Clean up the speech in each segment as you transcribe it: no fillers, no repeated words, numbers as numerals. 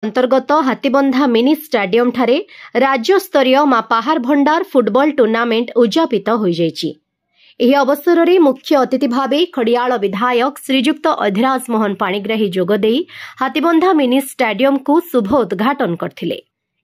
अंतर्गत हातीबंधा mini stadium ठारे राज्य स्तरीय मां पाहार भंडार फुटबॉल टूर्नामेंट उद्यापित हो जाइछि। ଏହି ଅବସରରେ ମୁଖ୍ୟ ଅତିଥି ଭାବେ ଖଡ଼ିଆଳ ବିଧାୟକ ଶ୍ରୀଯୁକ୍ତ ଅଧିରାଜ ମୋହନ ପାଣିଗ୍ରାହୀ ଯୋଗଦେଇ ହାତୀବନ୍ଧା ମିନି ଷ୍ଟାଡିୟମକୁ ଶୁଭ ଉଦ୍ଘାଟନ କରିଥିଲେ।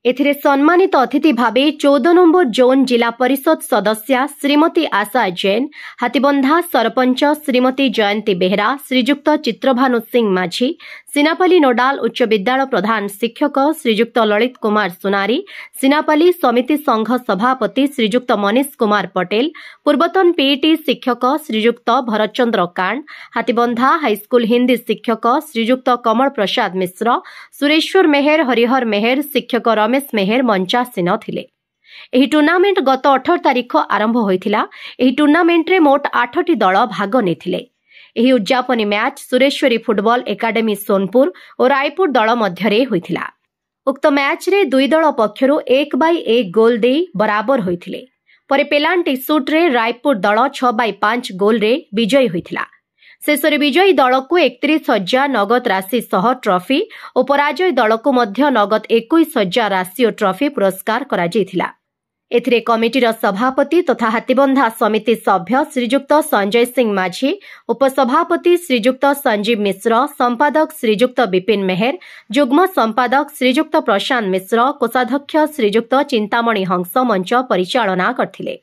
ଏଥିରେ ସମ୍ମାନିତ ଅତିଥି ଭାବେ 14 ନମ୍ବର ଜୋନ୍ ଜିଲ୍ଲା ପରିଷଦ ସଦସ୍ୟା ଶ୍ରୀମତୀ ଆଶା ଜୈନ, ହାତୀବନ୍ଧା ସରପଞ୍ଚ ଶ୍ରୀମତୀ ଜୟନ୍ତୀ ବେହେରା, ଶ୍ରୀଯୁକ୍ତ ଚିତ୍ରଭାନୁ ସିଂ ମାଝୀ, ସିନାପାଲି ନୋଡାଲ ଉଚ୍ଚ ବିଦ୍ୟାଳୟ ପ୍ରଧାନ ଶିକ୍ଷକ ଶ୍ରୀଯୁକ୍ତ ଲଳିତ କୁମାର ସୁନାରୀ, ସିନାପାଲି ସମିତି ସଂଘ ସଭାପତି ଶ୍ରୀଯୁକ୍ତ ମନୀଷ କୁମାର ପଟେଲ, ପୂର୍ବତନ ପିଇଟି ଶିକ୍ଷକ ଶ୍ରୀଯୁକ୍ତ ଭରତଚନ୍ଦ୍ର କାଣ୍ଡ, ହାତୀବନ୍ଧା ହାଇସ୍କୁଲ ହିନ୍ଦୀ ଶିକ୍ଷକ ଶ୍ରୀଯୁକ୍ତ କମଳ ପ୍ରସାଦ ମିଶ୍ର, ସୁରେଶ୍ୱର ମେହେର, ହରିହର ମେହେର, ଶିକ୍ଷକ ରମେଶ ମେହେର ମଞ୍ଚାସୀନ ଥିଲେ। ଏହି ଟୁର୍ଣ୍ଣାମେଣ୍ଟ ଗତ 18 ତାରିଖ ଆରମ୍ଭ ହୋଇଥିଲା। ଏହି ଟୁର୍ଣ୍ଣାମେଣ୍ଟରେ ମୋଟ 8ଟି ଦଳ ଭାଗ ନେଇଥିଲେ। ଏହି ଉଦ୍ଯାପନୀ match Sureshwari football academy Sonepur ଓ ରାୟପୁର ଦଳ ମଧ୍ୟରେ ହୋଇଥିଲା। ଉକ୍ତ ମ୍ୟାଚ୍ରେ ଦୁଇ ଦଳ ପକ୍ଷରୁ 1/1 ଗୋଲ୍ ଦେଇ ବରାବର ହୋଇଥିଲେ। ପରେ ପେନାଲ୍ଟି ସୁଟ୍ରେ ରାୟପୁର ଦଳ 6/5 ଗୋଲ୍ରେ ବିଜୟୀ ହୋଇଥିଲା। ଶେଷରେ ବିଜୟୀ ଦଳକୁ 31,000 ନଗଦ ରାଶି ସହ ଟ୍ରଫି ଓ ପରାଜୟ ଦଳକୁ ମଧ୍ୟ ନଗଦ 21,000 ରାଶି ଓ ଟ୍ରଫି ପୁରସ୍କାର କରାଯାଇଥିଲା। ଏଥିରେ କମିଟିର ସଭାପତି ତଥା ହାତୀବନ୍ଧା ସମିତି ସଭ୍ୟ ଶ୍ରୀଯୁକ୍ତ ସଞ୍ଜୟ ସିଂ ମାଝୀ, ଉପସଭାପତି ଶ୍ରୀଯୁକ୍ତ ସଞ୍ଜୀବ ମିଶ୍ର, ସମ୍ପାଦକ ଶ୍ରୀଯୁକ୍ତ ବିପିନ ମେହେର, ଯୁଗ୍ମ ସମ୍ପାଦକ ଶ୍ରୀଯୁକ୍ତ ପ୍ରଶାନ୍ତ ମିଶ୍ର, କୋଷାଧ୍ୟକ୍ଷ ଶ୍ରୀଯୁକ୍ତ ଚିନ୍ତାମଣି ହଂସ ମଞ୍ଚ ପରିଚାଳନା କରିଥିଲେ।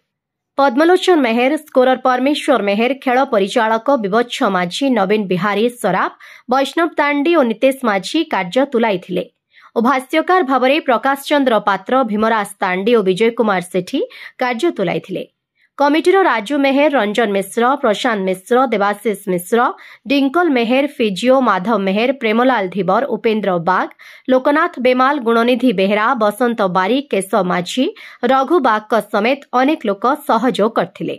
ପଦ୍ମଲୋଚନ ମେହେର, ସ୍କୋରର ପରମେଶ୍ୱର ମେହେର, ଖେଳ ପରିଚାଳକ ବିବତ୍ସ ମାଝୀ, ନବୀନ ବିହାରୀ ସରାଫ, ବୈଷ୍ଣବ ତାଣ୍ଡି ଓ ନିତେଶ ମାଝୀ କାର୍ଯ୍ୟ ତୁଲାଇଥିଲେ ଓ ଭାଷ୍ୟକାର ଭାବରେ ପ୍ରକାଶ ଚନ୍ଦ୍ର ପାତ୍ର, ଭୀମରାଜ ତାଣ୍ଡି ଓ ବିଜୟ କୁମାର ସେଠୀ କାର୍ଯ୍ୟ ତୁଲାଇଥିଲେ। କମିଟିର ରାଜୁ ମେହେର, ରଞ୍ଜନ ମିଶ୍ର, ପ୍ରଶାନ୍ତ ମିଶ୍ର, ଦେବାଶିଷ ମିଶ୍ର, ଡିଙ୍କଲ ମେହେର, ଫିଜିଓ ମାଧବ ମେହେର, ପ୍ରେମଲାଲ ଧୀବର, ଉପେନ୍ଦ୍ର ବାଗ, ଲୋକନାଥ ବେମାଲ, ଗୁଣନିଧି ବେହେରା, ବସନ୍ତ ବାରିକ, କେଶବ ମାଝୀ, ରଘୁ ବାଗଙ୍କ ସମେତ ଅନେକ ଲୋକ ସହଯୋଗ କରିଥିଲେ।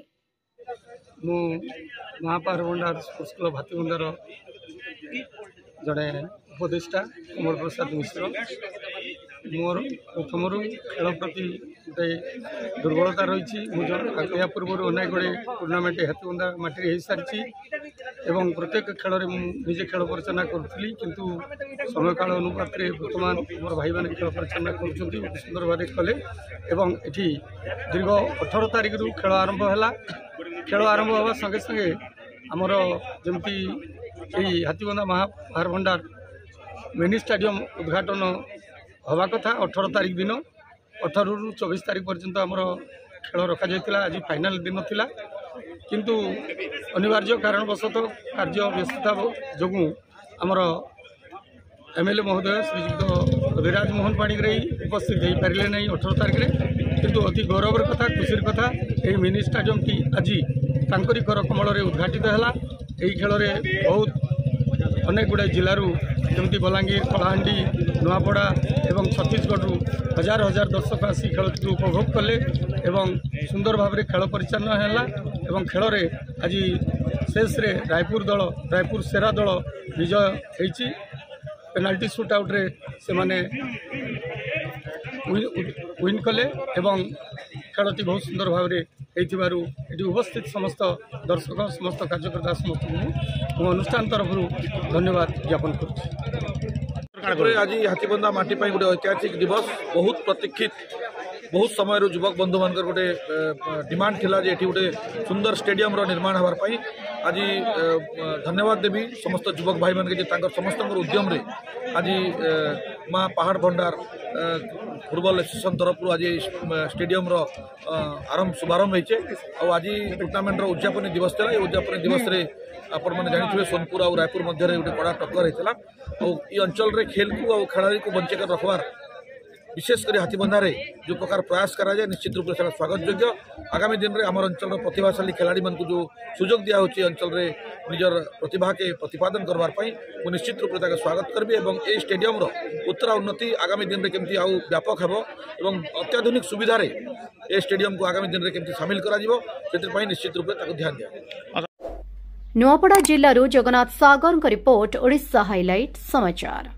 उपदेष्टा कमल प्रसाद मिश्र मोर प्रथम खेल प्रति गोटे दुर्बलता रही। या पूर्व अनेक गुड़े टूर्णामेंट हाथीबंधा माटी हो सारी एवं प्रत्येक खेल में निजे खेल परिचालना करूँ, किंतु समय काल अनुपात बर्तमान मोर भाई मैंने खेल परिचालना कर सुंदर भाव कले। ये दीर्घ 18 तारिख रु खेल आरंभ है। खेल आरंभ हवा संगे संगे आमर जमी हाथीबंधा पाहार भंडार मिनी स्टाडियम उद्घाटन हवा कथा 18 तारिख दिन 18 रु 24 तारिख पर्यंत आमर खेल रखा जाइतिला। आज फाइनाल दिन थिला, किंतु अनिवार्य कारणवशत कार्य व्यस्तता जोगु आमर एमएलए महोदय श्रीयुक्त अधिराज मोहन पाणिग्राही उपस्थित हो पारे नहीं 18 तारिख में। किंतु अति गौरवर कथा, खुशी कथा यही मिनी स्टाडियम टी आज तांकरी कर कमल उद्घाटित है। यही खेल में बहुत अनेक गुड़ाए जिलूर जमी बलांगीर, कलाहांडी, नुआपड़ा एवं छत्तीसगढ़ हजार हजार दर्शक आसी खेल उपभोग कले एवं सुंदर भाव में खेल परिचालना है। खेल में आज शेष रायपुर दल, रायपुर सेरा दल विजय होती। पेनाल्टी सुट आउट रे से माने विन कले एवं खेलटी बहुत सुंदर भाव में ये उपस्थित समस्त दर्शक, समस्त कार्यकर्ता, समस्त मो अनुष्ठान तरफ धन्यवाद ज्ञापन कर। आज हाथीबंधा माटी गोटे ऐतिहासिक दिवस, बहुत प्रतीक्षित, बहुत समय युवक बंधु मान गोटे डिमांड थिला जे एठी गोटे सुंदर स्टेडियम निर्माण होवार आज धन्यवाद देवी समस्त युवक भाई मान के समस्त उद्यम रे आज माँ पहाड़ भंडार फुटबॉल एसोसिएशन तरफ आज स्टेडियम शुभारंभ होइछे। आज टूर्नामेंट उद्यापनी दिवस था। उद्यापनी दिवस रे आपण मैंने जानी सोनपुर और रायपुर मध्य गोटे कड़ा टक्कर होता। ये अंचल रे खेल को और खेलाड़ी को बंचे कर रखवार विशेषकर हाथीबंधारे जो प्रकार प्रयास करा जाए निश्चित रूप से स्वागत योग्य। आगामी दिन में आम अंचल प्रतिभाशाली खिलाड़ी मान को जो सुजोग दिया अंचल रे निजर प्रतिभा के प्रतिपादन करवाई मुझे निश्चित रूप से स्वागत करी। ये स्टेडियम उत्तरा उन्नति आगामी दिन में केमती आउ व्यापक हेबो एवं अत्याधुनिक सुविधा ये स्टेडियम को आगामी दिन में केमती सामिल करा जिवो से निश्चित रूप से ध्यान दिया। नुआपड़ा जिल्लारू जगन्नाथ सागर रिपोर्ट, ओडिशा हाइलाइट समाचार।